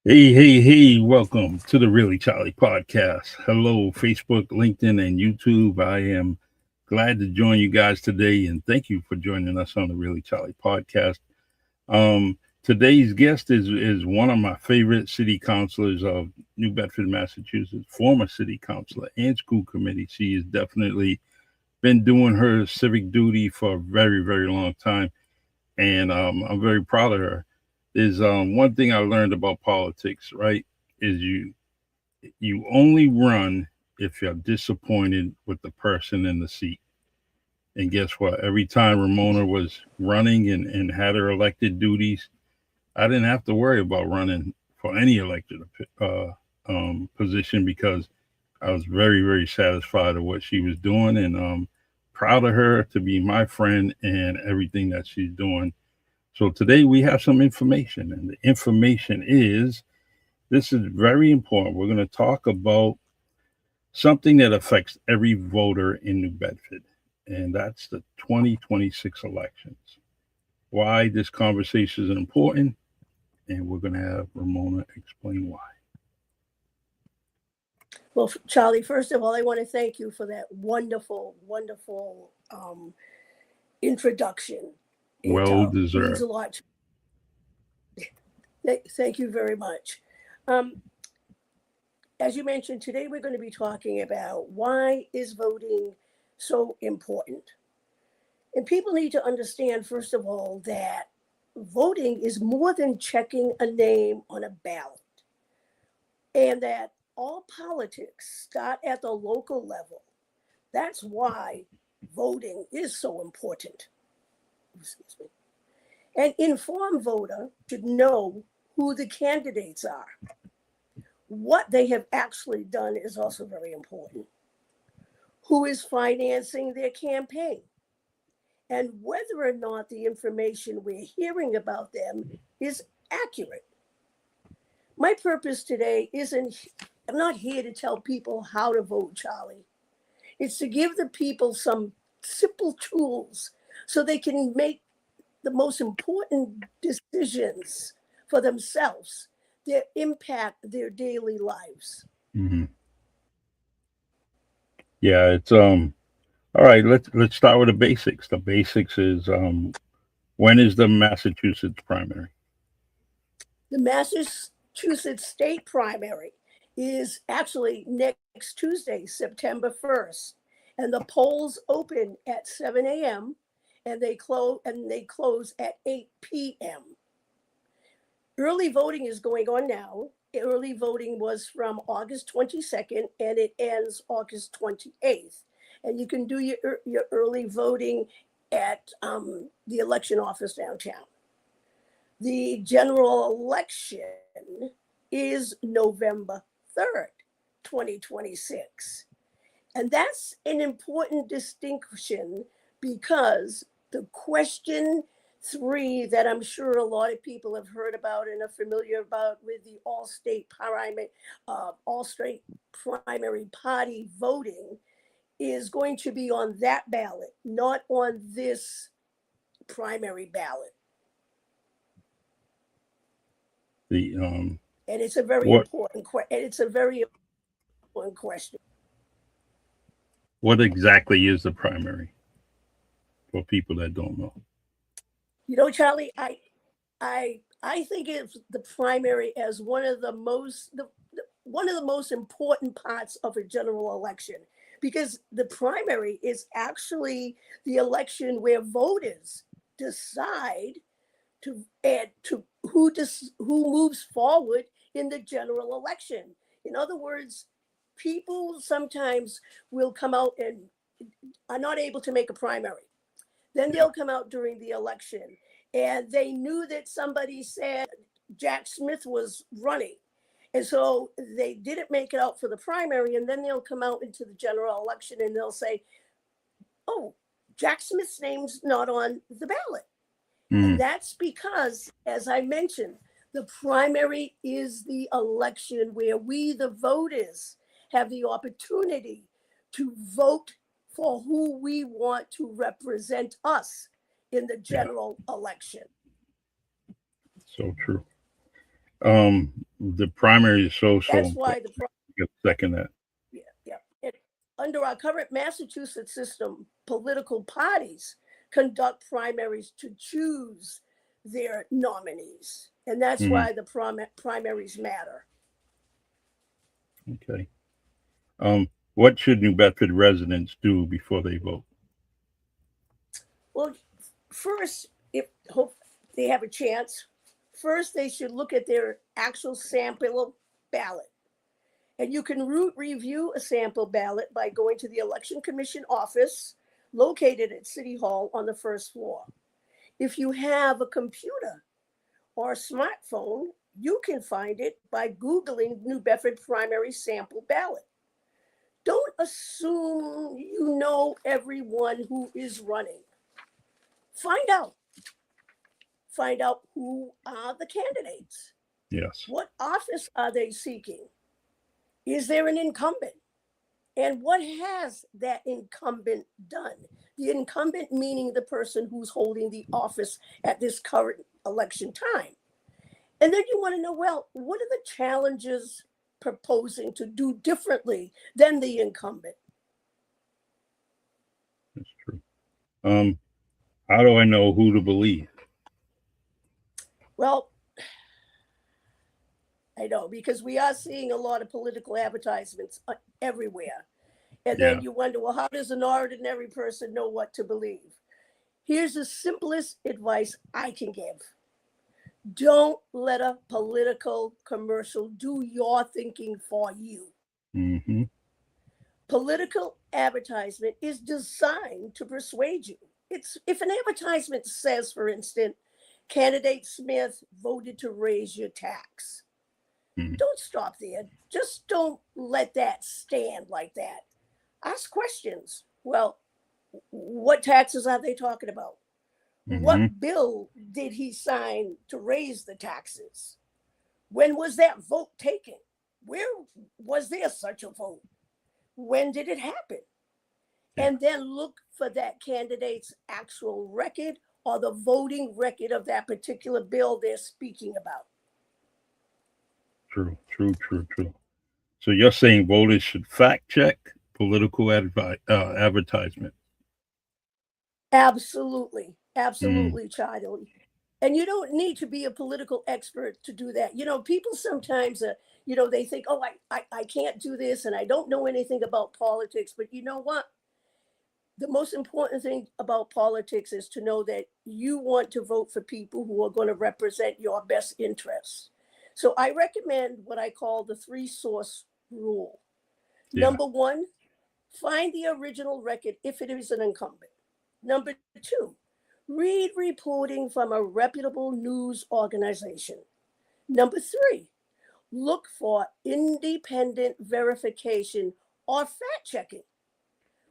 Hey, welcome to the Really Charlie podcast. Hello, Facebook, LinkedIn, and YouTube. I am glad to join you guys today, and thank you for joining us on the Really Charlie podcast. Today's guest is one of my favorite city councilors of New Bedford, Massachusetts, former city councilor and school committee. She has definitely been doing her civic duty for a very, very long time, and I'm very proud of her. Is one thing I learned about politics, right? Is you only run if you're disappointed with the person in the seat. And guess what? Every time Ramona was running and had her elected duties, I didn't have to worry about running for any elected position because I was very, very satisfied of what she was doing and proud of her to be my friend and everything that she's doing. So today we have some information, and the information is this is very important. We're going to talk about something that affects every voter in New Bedford, and that's the 2026 elections. Why this conversation is important, and we're going to have Ramona explain why. Well, Charlie, first of all, I want to thank you for that wonderful, wonderful introduction. Well It means deserved. a lot. Thank you very much. Um, as you mentioned, today we're going to be talking about why is voting so important. And people need to understand, first of all, that voting is more than checking a name on a ballot, and that all politics start at the local level. That's why voting is so important. Excuse me. An informed voter should know who the candidates are. What they have actually done is also very important. Who is financing their campaign? And whether or not the information we're hearing about them is accurate. My purpose today I'm not here to tell people how to vote, Charlie. It's to give the people some simple tools so they can make the most important decisions for themselves that impact their daily lives. Hmm. Yeah, it's all right. Let's start with the basics. The basics is when is the Massachusetts primary? The Massachusetts state primary is actually next Tuesday, September 1st, and the polls open at 7 a.m. and they close at 8 p.m. Early voting is going on now. Early voting was from August 22nd and it ends August 28th. And you can do your early voting at the election office downtown. The general election is November 3rd, 2026. And that's an important distinction because the question three that I'm sure a lot of people have heard about and are familiar about with the all-state primary party voting is going to be on that ballot, not on this primary ballot. The And it's a very what important question. what exactly is the primary for people that don't know? Charlie, I think of the primary as one of the most important parts of a general election because the primary is actually the election where voters decide to add to who moves forward in the general election. In other words, people sometimes will come out and are not able to make a primary. Then they'll come out during the election and they knew that somebody said Jack Smith was running. And so they didn't make it out for the primary. And then they'll come out into the general election and they'll say, oh, Jack Smith's name's not on the ballot. And Mm, that's because, as I mentioned, the primary is the election where we, the voters, have the opportunity to vote for who we want to represent us in the yeah, general election. so true. The primary is so That's why important. You second that. yeah, yeah. Under our current Massachusetts system, political parties conduct primaries to choose their nominees, and that's Hmm. why the primaries matter. Okay. What should New Bedford residents do before they vote? Well, first, if hope they have a chance, first they should look at their actual sample ballot. And you can review a sample ballot by going to the Election Commission office located at City Hall on the first floor. If you have a computer or a smartphone, you can find it by Googling New Bedford primary sample ballot. Don't assume you know everyone who is running. Find out. Find out who are the candidates. Yes. What office are they seeking? Is there an incumbent? And what has that incumbent done? The incumbent meaning the person who's holding the office at this current election time. And then you want to know, well, what are the challenges proposing to do differently than the incumbent? That's true. Um, how do I know who to believe? Well, I know because we are seeing a lot of political advertisements everywhere. And then Yeah. you wonder, well, how does an ordinary person know what to believe? Here's the simplest advice I can give: don't let a political commercial do your thinking for you. Mm-hmm. Political advertisement is designed to persuade you. It's if an advertisement says, for instance, candidate Smith voted to raise your tax. Mm-hmm. Don't stop there. Just don't let that stand like that. Ask questions. Well, what taxes are they talking about? Mm-hmm. What bill did he sign to raise the taxes? When was that vote taken? Where was there such a vote? When did it happen? Yeah. And then look for that candidate's actual record or the voting record of that particular bill they're speaking about. True. True. True. True. So you're saying voters should fact check political advertisement? Absolutely. Mm. Absolutely, Charlie. And you don't need to be a political expert to do that. People sometimes, they think, oh, I can't do this and I don't know anything about politics. But you know what? The most important thing about politics is to know that you want to vote for people who are going to represent your best interests. So I recommend what I call the three source rule. Yeah. Number one, find the original record if it is an incumbent. Number two, read reporting from a reputable news organization. Number three, look for independent verification or fact checking.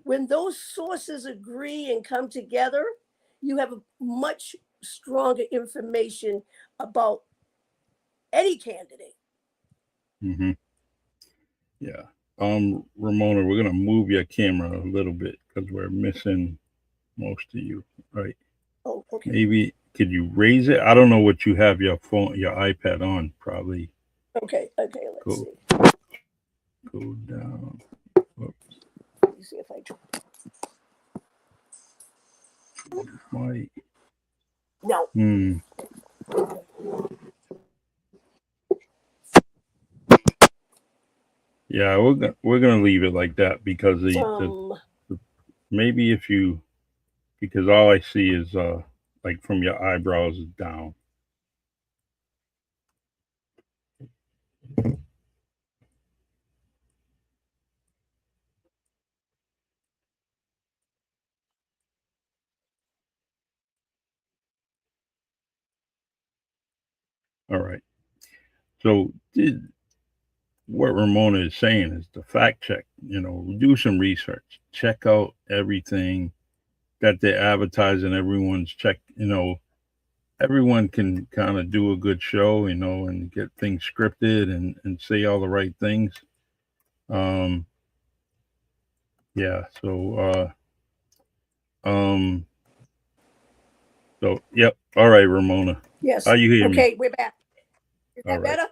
When those sources agree and come together, you have a much stronger information about any candidate. Mm-hmm. Yeah. Ramona, we're gonna move your camera a little bit because we're missing most of you. Right. Oh, okay. Maybe could you raise it? I don't know what you have your phone, your iPad on. Probably Okay, let's go see. go down. Whoops, Let me see if I my. no. Hmm. Yeah, we're gonna leave it like that because Um the maybe if you because all I see is like from your eyebrows down. All right. So what Ramona is saying is the fact check. Do some research, check out everything that they're advertising. Everyone's check. Everyone can kind of do a good show. And get things scripted and say all the right things. Um, yeah. Um, so, yep. All right, Ramona. How yes. you hear me? Okay, we're back. Is All that right. better?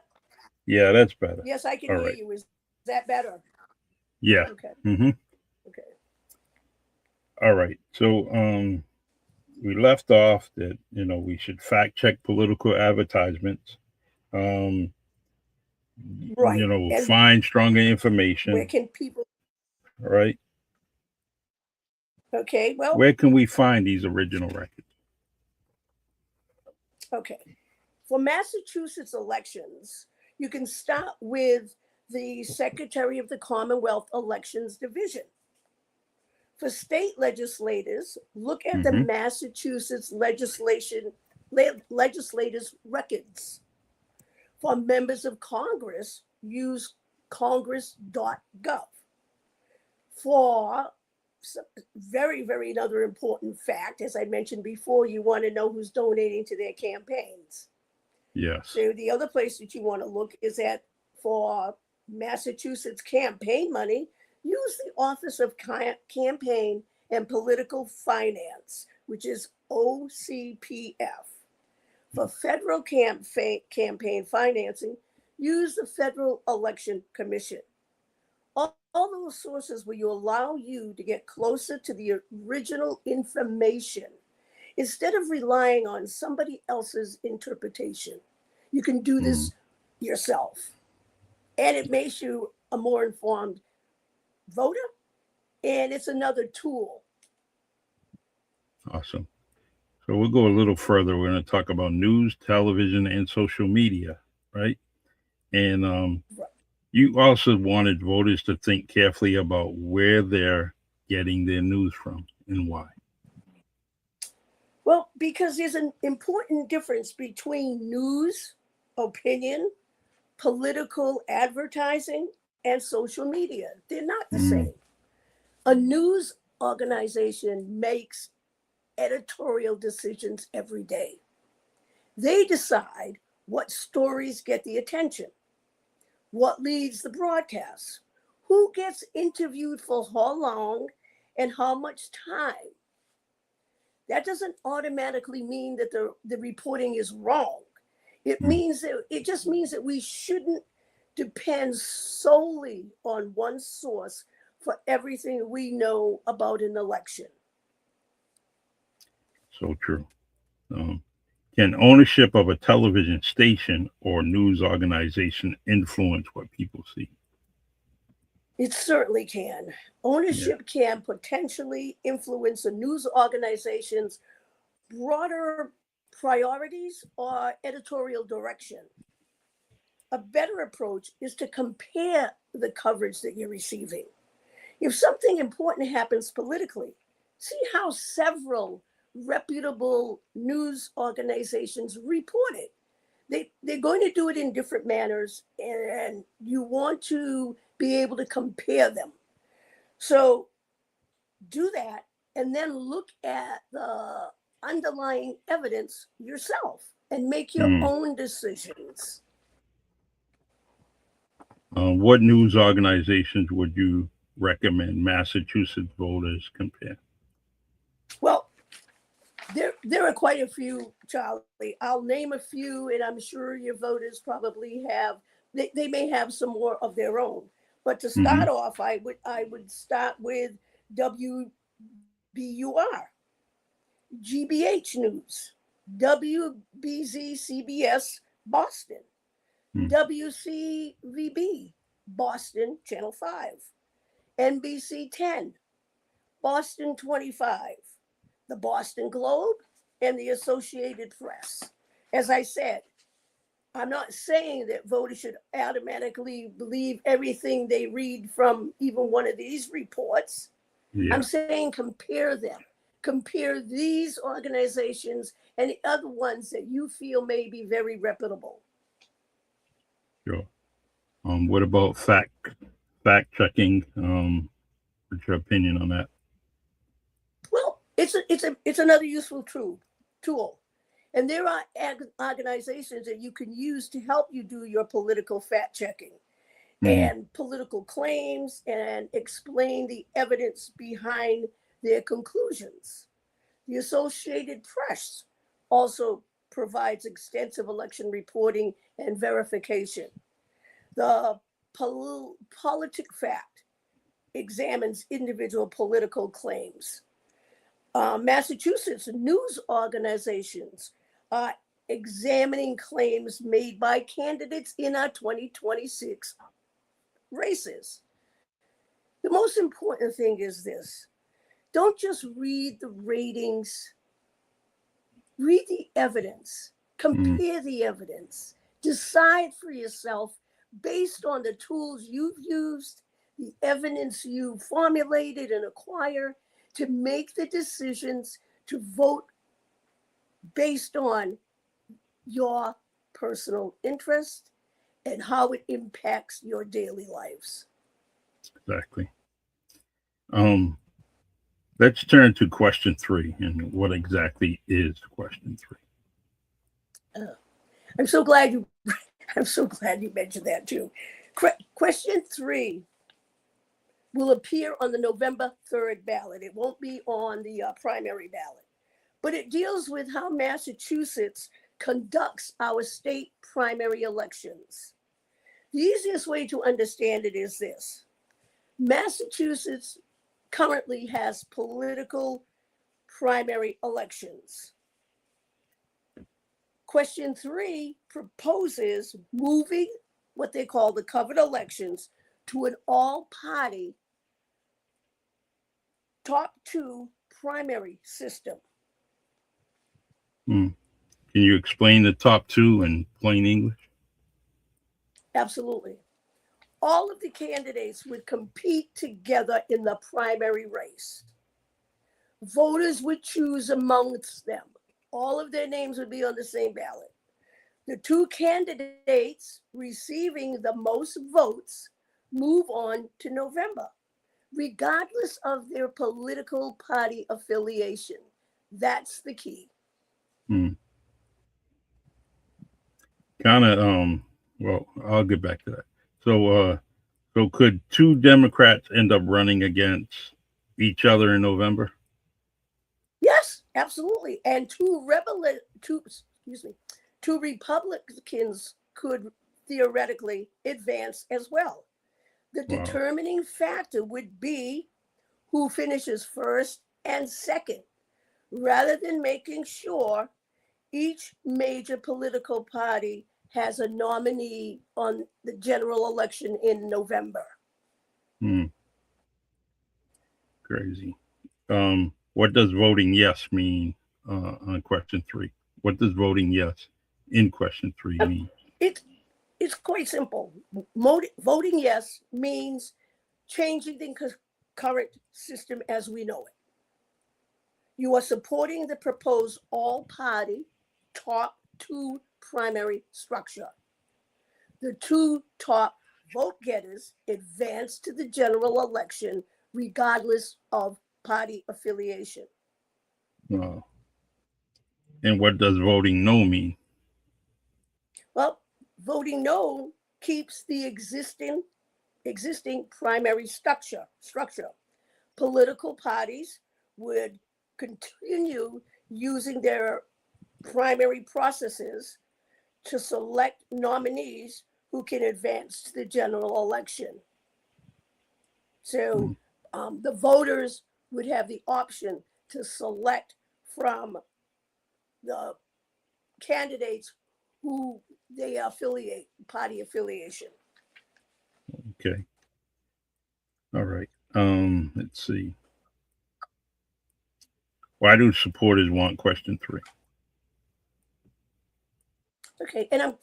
Yeah, that's better. Yes, I can All hear right. you. Is that better? Yeah. Okay. Mm-hmm. Okay. All right. So we left off that we should fact check political advertisements. Um, Right. And find stronger where information. can people? Right. Okay. Well, Where can we find these original records? okay. For Massachusetts elections, you can start with the Secretary of the Commonwealth Elections Division. For state legislators, look at the Mm-hmm. Massachusetts legislators' records. For members of Congress, use congress.gov. For very, very another important fact, as I mentioned before, you want to know who's donating to their campaigns. Yes. So the other place that you want to look is at for Massachusetts campaign money, use the Office of Campaign and Political Finance, which is OCPF. For federal campaign financing, use the Federal Election Commission. All those sources will allow you to get closer to the original information instead of relying on somebody else's interpretation. You can do this yourself, and it makes you a more informed voter, and it's another tool. Awesome. So we'll go a little further. We're going to talk about news, television, and social media, right? And you also wanted voters to think carefully about where they're getting their news from and why. Well, because there's an important difference between news, opinion, political advertising, and social media. They're not the Mm, same. A news organization makes editorial decisions every day. They decide what stories get the attention, what leads the broadcast, who gets interviewed for how long and how much time. That doesn't automatically mean that the reporting is wrong. mm. It just means that we shouldn't depend solely on one source for everything we know about an election. So true. Um, can ownership of a television station or news organization influence what people see? It certainly can. Yeah. Ownership can potentially influence a news organization's broader priorities or editorial direction. A better approach is to compare the coverage that you're receiving. If something important happens politically, see how several reputable news organizations report it. They're going to do it in different manners, and you want to be able to compare them. So do that, and then look at the underlying evidence yourself and make your Mm. own decisions. What news organizations would you recommend Massachusetts voters compare? Well, there are quite a few, Charlie. I'll name a few, and I'm sure your voters probably have. They may have some more of their own. But to Mm-hmm. start off, I would start with WBUR, GBH News, WBZ CBS Boston, Mm. WCVB Boston Channel 5, NBC 10, Boston 25, the Boston Globe, and the Associated Press. As I said, I'm not saying that voters should automatically believe everything they read from even one of these reports. I'm Yeah. saying compare them. Compare these organizations and the other ones that you feel may be very reputable. Sure. What about fact checking? What's your opinion on that? Well, it's another useful tool. And there are organizations that you can use to help you do your political fact checking Mm. and political claims and explain the evidence behind their conclusions. The Associated Press also provides extensive election reporting and verification. The Politic Fact examines individual political claims. Massachusetts news organizations are examining claims made by candidates in our 2026 races. The most important thing is this: don't just read the ratings, read the evidence, compare the evidence, decide for yourself based on the tools you've used, the evidence you formulated and acquire to make the decisions to vote based on your personal interest and how it impacts your daily lives. Exactly. Let's turn to question 3. And what exactly is question 3? I'm so glad you mentioned that too. Question 3 will appear on the November 3rd ballot. It won't be on the primary ballot, but it deals with how Massachusetts conducts our state primary elections. The easiest way to understand it is this: Massachusetts currently has political primary elections. Question 3 proposes moving what they call the covered elections to an all-party top 2 primary system. Can you explain the top 2 in plain English? Absolutely. All of the candidates would compete together in the primary race. Voters would choose amongst them. All of their names would be on the same ballot. The 2 candidates receiving the most votes move on to November, regardless of their political party affiliation. That's the key. Kind of, well, I'll get back to that. So could 2 Democrats end up running against each other in November? Yes, absolutely. And 2 Republicans could theoretically advance as well. The determining factor would be who finishes first and second, rather than making sure each major political party has a nominee on the general election in November. Crazy. What does voting yes mean on question 3? What does voting yes in question 3 mean? It's quite simple. Voting yes means changing the current system as we know it. You are supporting the proposed all-party top 2 primary structure. The 2 top vote getters advance to the general election regardless of party affiliation. And what does voting no mean? Well, voting no keeps the existing primary structure. Political parties would continue using their primary processes to select nominees who can advance to the general election. So the voters would have the option to select from the candidates who they affiliate, party affiliation. Okay. All right. Let's see. Why do supporters want question 3? Okay, and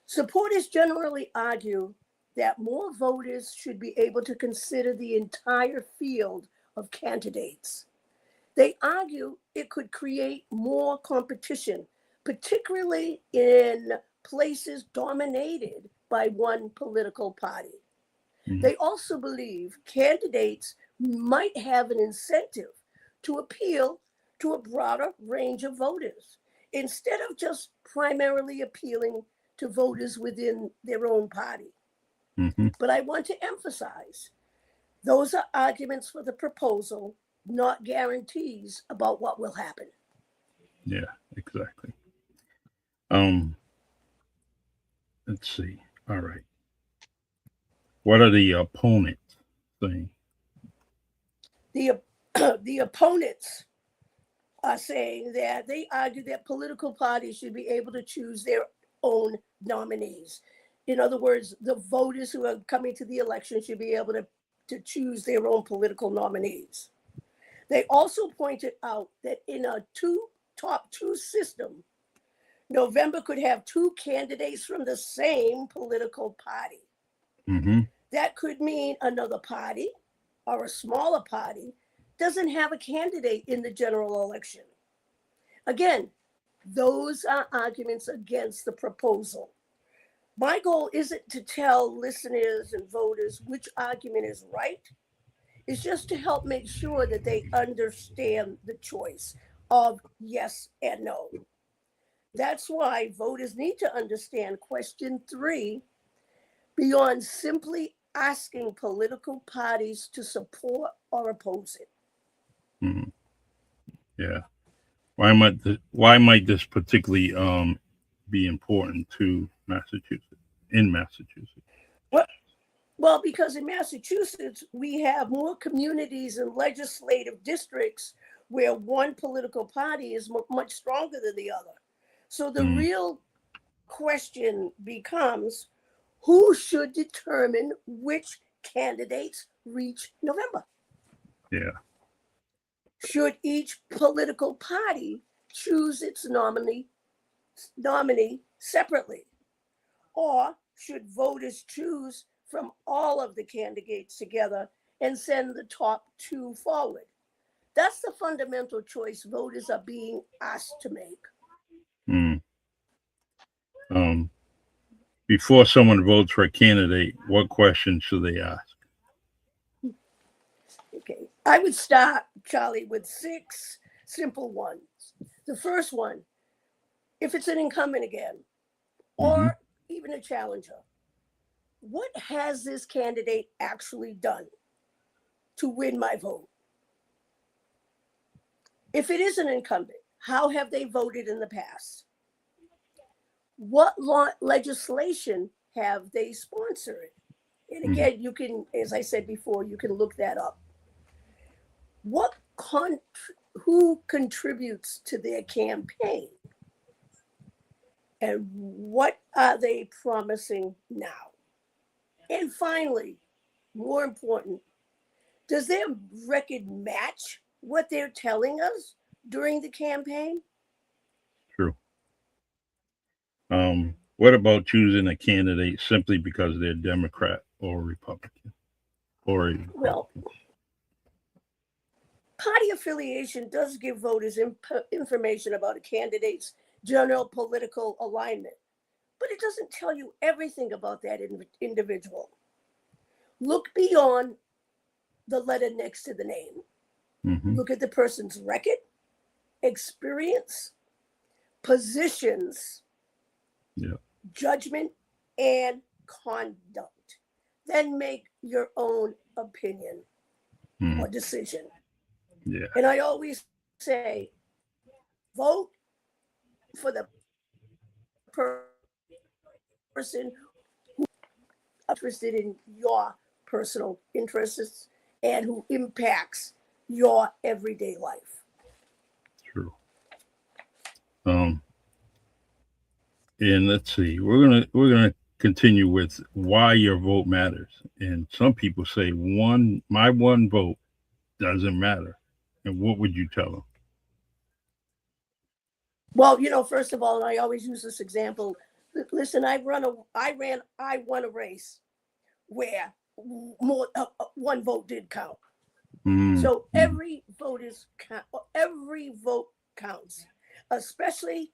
supporters generally argue that more voters should be able to consider the entire field of candidates. They argue it could create more competition, particularly in places dominated by one political party. They also believe candidates might have an incentive to appeal to a broader range of voters instead of just primarily appealing to voters within their own party. But I want to emphasize, those are arguments for the proposal, not guarantees about what will happen. Yeah, exactly. Um, let's see. All right. What are the opponents saying? The, the opponents are saying that they argue that political parties should be able to choose their own nominees. In other words, the voters who are coming to the election should be able to choose their own political nominees. They also pointed out that in a top two system, November could have two candidates from the same political party. Mm-hmm. That could mean another party or a smaller party doesn't have a candidate in the general election. Again, those are arguments against the proposal. My goal isn't to tell listeners and voters which argument is right. It's just to help make sure that they understand the choice of yes and no. That's why voters need to understand question 3 beyond simply asking political parties to support or oppose it. Mm-hmm. Yeah. Why might this particularly be important to Massachusetts in Massachusetts? Well, well, because in Massachusetts, we have more communities and legislative districts where one political party is much stronger than the other. So the Mm, real question becomes who should determine which candidates reach November? yeah. Should each political party choose its nominee separately? Or should voters choose from all of the candidates together and send the top two forward? That's the fundamental choice voters are being asked to make. Mm. Um, Before someone votes for a candidate, what questions should they ask? Okay, I would start, Charlie, with 6 simple ones. The first one, if it's an incumbent again, Mm-hmm. or even a challenger, what has this candidate actually done to win my vote? If it is an incumbent, how have they voted in the past? What legislation have they sponsored? And Mm-hmm. again, you can, as I said before, you can look that up. What who contributes to their campaign? And what are they promising now? And finally, more important, does their record match what they're telling us during the campaign? True. What about choosing a candidate simply because they're Democrat or Republican or a Well, Republican? party affiliation does give voters information about a candidate's general political alignment, but it doesn't tell you everything about that individual. Look beyond the letter next to the name. Mm-hmm. Look at the person's record, experience, positions, Yeah. judgment, and conduct. Then make your own opinion Mm-hmm. or decision. Yeah. And I always say, vote for the person interested in your personal interests and who impacts your everyday life. True. Um, and let's see. We're gonna continue with why your vote matters. And some people say my one vote doesn't matter. And what would you tell them? Well, first of all, and I always use this example. Listen, I won a race where one vote did count. So Mm-hmm. every vote counts, especially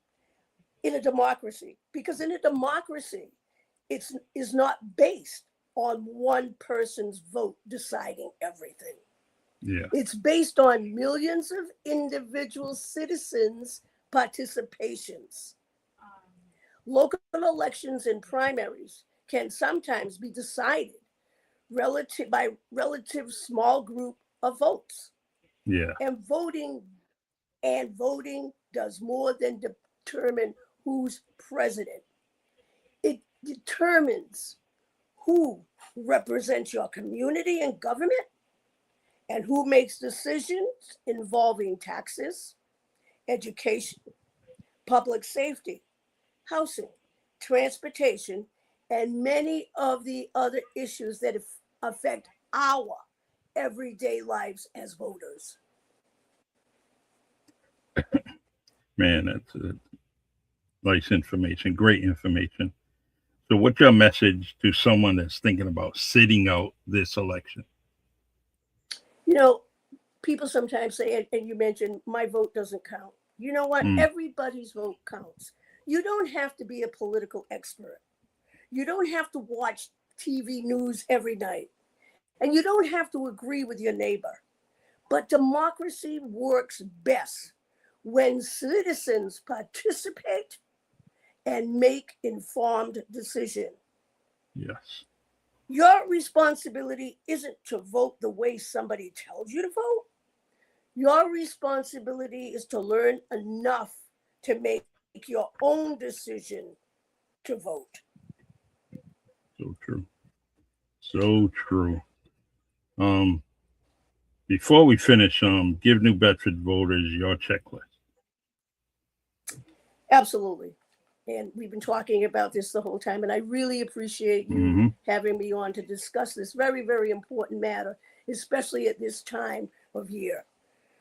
in a democracy, because in a democracy, it's is not based on one person's vote deciding everything. Yeah. It's based on millions of individual citizens' participations. Local elections and primaries can sometimes be decided by relative small group of votes. Yeah. And voting does more than determine who's president. It determines who represents your community and government and who makes decisions involving taxes, education, public safety, housing, transportation, and many of the other issues that affect our everyday lives as voters. Man, that's nice information, great information. So, what's your message to someone that's thinking about sitting out this election? You know, people sometimes say, and you mentioned, my vote doesn't count. You know what? Mm, Everybody's vote counts. You don't have to be a political expert. You don't have to watch TV news every night. And you don't have to agree with your neighbor. But democracy works best when citizens participate and make informed decisions. yes, Your responsibility isn't to vote the way somebody tells you to vote. Your responsibility is to learn enough to make your own decision to vote. so true. So true. Um, Before we finish, give New Bedford voters your checklist. Absolutely. And we've been talking about this the whole time, and I really appreciate you Mm-hmm. having me on to discuss this very, very important matter, especially at this time of year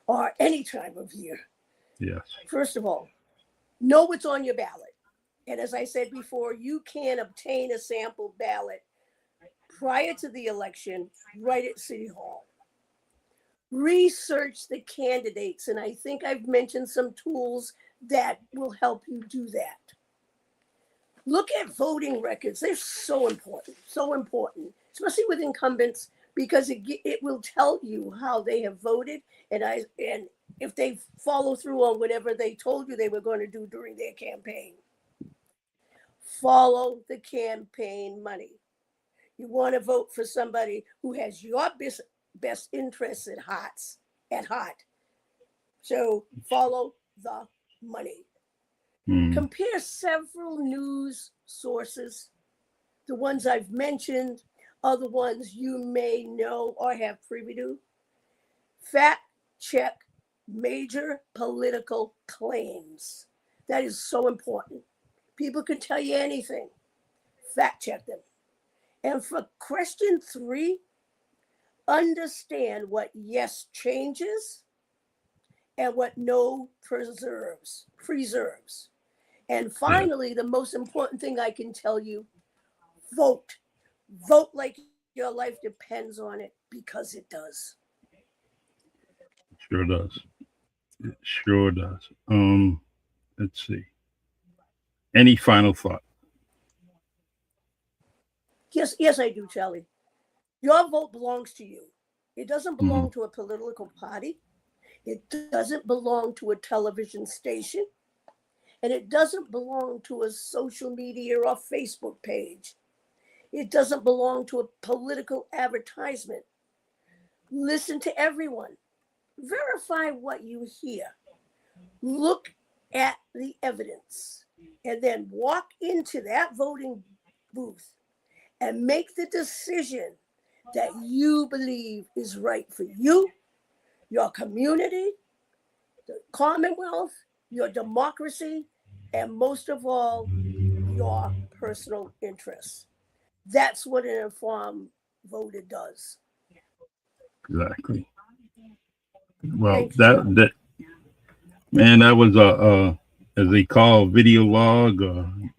or any time of year. Yes. First of all, know what's on your ballot. And as I said before, you can obtain a sample ballot prior to the election right at City Hall. Research the candidates, and I think I've mentioned some tools that will help you do that. Look at voting records. They're so important, especially with incumbents, because it will tell you how they have voted and if they follow through on whatever they told you they were going to do during their campaign. Follow the campaign money. You want to vote for somebody who has your best interests at heart. So follow the money. Mm, Compare several news sources. The ones I've mentioned, other ones you may know or have privy to. Fact check major political claims. That is so important. People can tell you anything. Fact check them. And for question 3, understand what yes changes and what no preserves. And yeah, finally, the most important thing I can tell you, vote. Vote like your life depends on it, because it does. sure does. It sure does. Let's see. Any final thought? Yes, I do, Charlie. Your vote belongs to you. It doesn't Mm, belong to a political party. It doesn't belong to a television station. And it doesn't belong to a social media or Facebook page. It doesn't belong to a political advertisement. Listen to everyone. Verify what you hear. Look at the evidence. And then walk into that voting booth and make the decision that you believe is right for you, your community, the Commonwealth, your democracy, and most of all, your personal interests. That's what an informed voter does. exactly. Well, Thank you. that man, that was a as they call video log.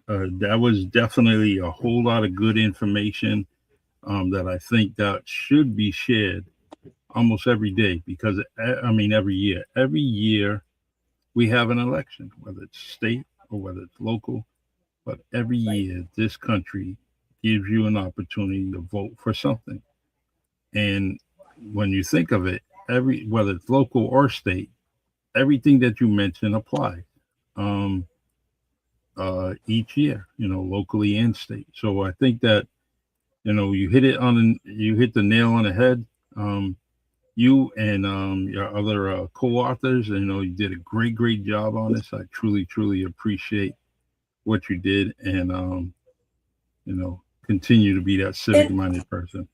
That was definitely a whole lot of good information that I think that should be shared almost every day because I mean every year we have an election, whether it's state or whether it's local. But every Right, year, this country gives you an opportunity to vote for something. And when you think of it, every whether it's local or state, everything that you mentioned applies um, each year. Locally and state. So I think that you hit the nail on the head. Um, you and your other co-authors. You did a great job on this. I truly appreciate what you did, and continue to be that And civic-minded person.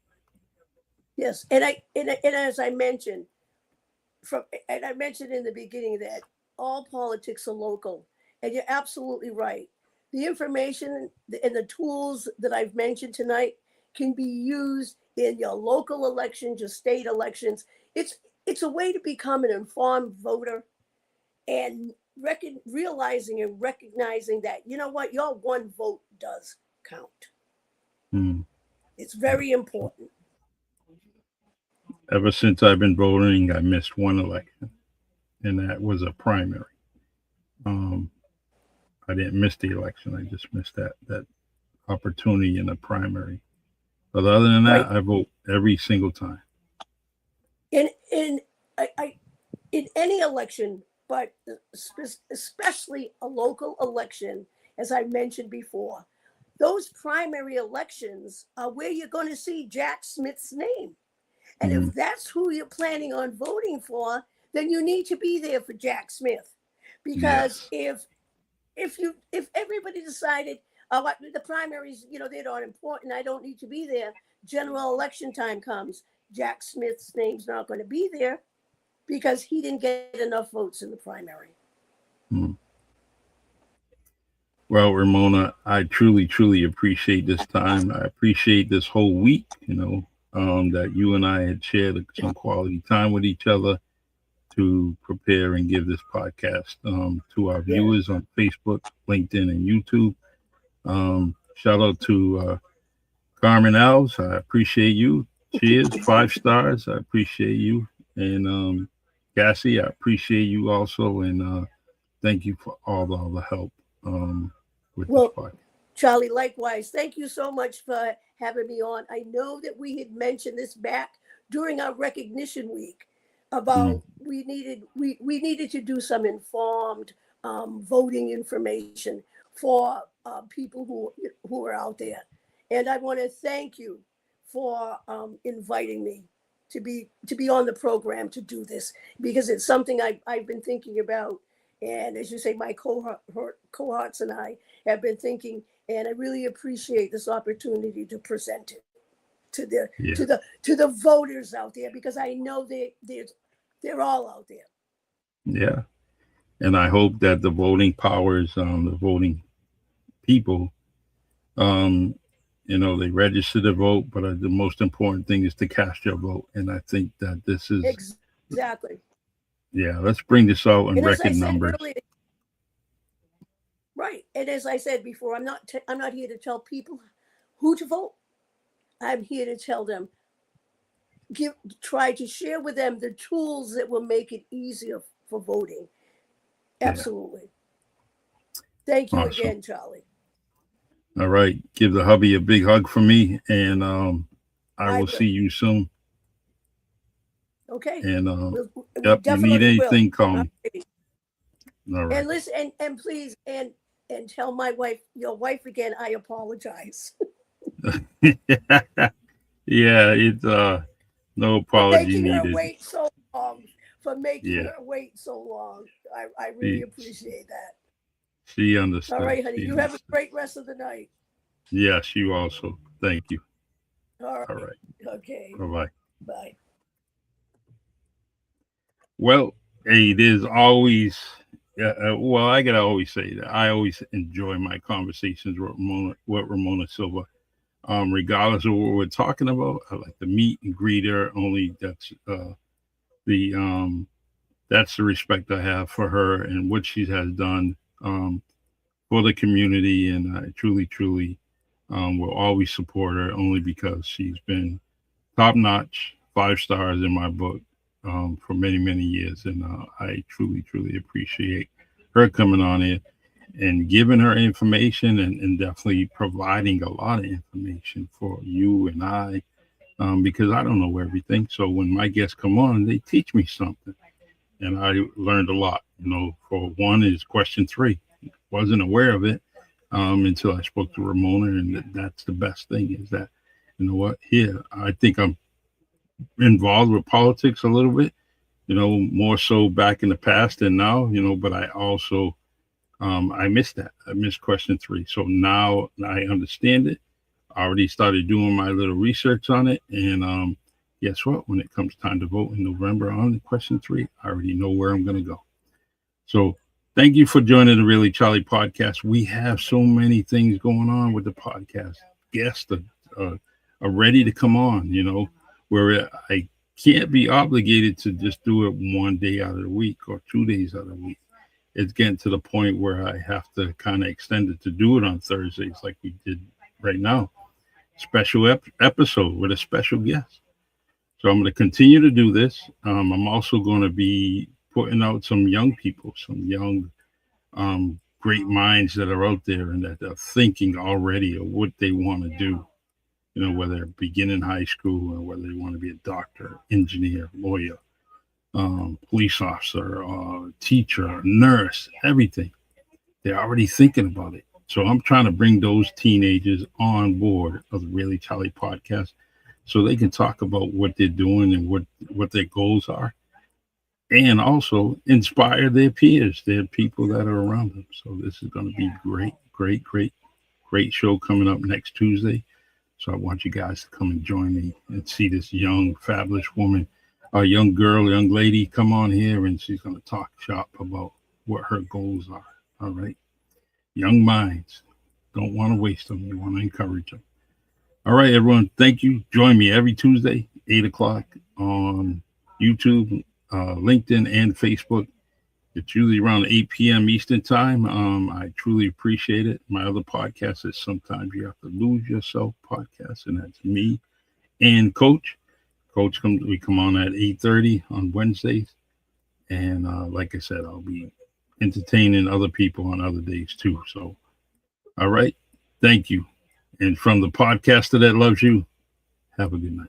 yes, and as I mentioned and I mentioned in the beginning that all politics are local, and you're absolutely right. The information and the tools that I've mentioned tonight can be used in your local elections, your state elections. It's a way to become an informed voter and realizing and recognizing that you know what your one vote does count. Mm. It's very important. Ever since I've been voting, I missed one election, and that was a primary. Um, I didn't miss the election. I just missed that opportunity in the primary. But other than that, Right. I vote every single time. In I in any election, but especially a local election, as I mentioned before, those primary elections are where you're going to see Jack Smith's name. And Mm. if that's who you're planning on voting for, then you need to be there for Jack Smith. Because Yes. if everybody decided, oh, the primaries, they're not important, I don't need to be there. General election time comes, Jack Smith's name's not going to be there because he didn't get enough votes in the primary. Mm. Well, Ramona, I truly appreciate this time. I appreciate this whole week, that you and I had shared some quality time with each other to prepare and give this podcast to our Yeah. viewers on Facebook, LinkedIn, and YouTube. Shout out to Carmen Alves. I appreciate you. Cheers. 5 stars. I appreciate you. And Cassie, I appreciate you also. And thank you for all the help with this Well, podcast. Charlie, likewise, thank you so much for having me on. I know that we had mentioned this back during our recognition week Mm, about we needed to do some informed voting information for people who are out there, and I want to thank you for inviting me to be on the program to do this because it's something I've been thinking about, and as you say, my cohorts and I have been thinking, and I really appreciate this opportunity to present it to the yeah. to the voters out there because I know they're all out there. Yeah. And I hope that the voting powers, the voting people, um, they register to vote, but the most important thing is to cast your vote. And I think that this is, Exactly. yeah, let's bring this out in And as I record said numbers. earlier, right? And as I said before, I'm not here to tell people who to vote. I'm here to tell them try to share with them the tools that will make it easier for voting. Yeah. Absolutely. Thank you Awesome. again, Charlie. All right. Give the hubby a big hug for me. And I I will see will. you soon. Okay. And We yep, you need definitely will. anything, call All me. right. All right. And listen, and please, and tell my wife, your wife again, I apologize Yeah, it's no for apology making her needed. wait so long. For making Yeah. her wait so long. I really She appreciate that. she All understood. right, honey. She You have a understood. great rest of the night. Yes, you also. Thank you. All All right. right. Okay. Bye bye. Bye. Well, hey, there's always, well, I gotta always say that I always enjoy my conversations with Ramona Silva. Regardless of what we're talking about, I like to meet and greet her. Only the that's the respect I have for her and what she has done for the community, and I truly will always support her only because she's been top notch, 5 stars in my book for many years, and I truly appreciate her coming on here and giving her information and definitely providing a lot of information for you and I because I don't know everything. So when my guests come on, they teach me something, and I learned a lot. For one is question three. Wasn't aware of it until I spoke to Ramona, and that's the best thing is that you know what? Here, I think I'm involved with politics a little bit, more so back in the past than now, but I also, I missed that. I missed question three. So now I understand it. I already started doing my little research on it. And guess what? When it comes time to vote in November on question three, I already know where I'm going to go. So thank you for joining the Really Charlie podcast. We have so many things going on with the podcast. Guests are ready to come on, where I can't be obligated to just do it one day out of the week or 2 days out of the week. It's getting to the point where I have to kind of extend it to do it on Thursdays like we did right now. Special episode with a special guest. So I'm going to continue to do this. I'm also going to be putting out some young people, some young, great minds that are out there and that are thinking already of what they want to do. Whether they're beginning high school or whether they want to be a doctor, engineer, lawyer, police officer, teacher, nurse, everything. They're already thinking about it. So I'm trying to bring those teenagers on board of the Really Charlie podcast so they can talk about what they're doing and what their goals are, and also inspire their peers, their people that are around them. So this is going to be great, great, great, great show coming up next Tuesday. So I want you guys to come and join me and see this young, fabulous woman, a young girl, young lady come on here, and she's going to talk shop about what her goals are. All right. Young minds. Don't want to waste them. You want to encourage them. All right, everyone. Thank you. Join me every Tuesday, 8 o'clock on YouTube, LinkedIn, and Facebook. It's usually around 8 p.m. Eastern time. I truly appreciate it. My other podcast is Sometimes You Have to Lose Yourself podcast, and that's me and Coach. We come on at 8:30 on Wednesdays. And like I said, I'll be entertaining other people on other days too. So, all right. Thank you. And from the podcaster that loves you, have a good night.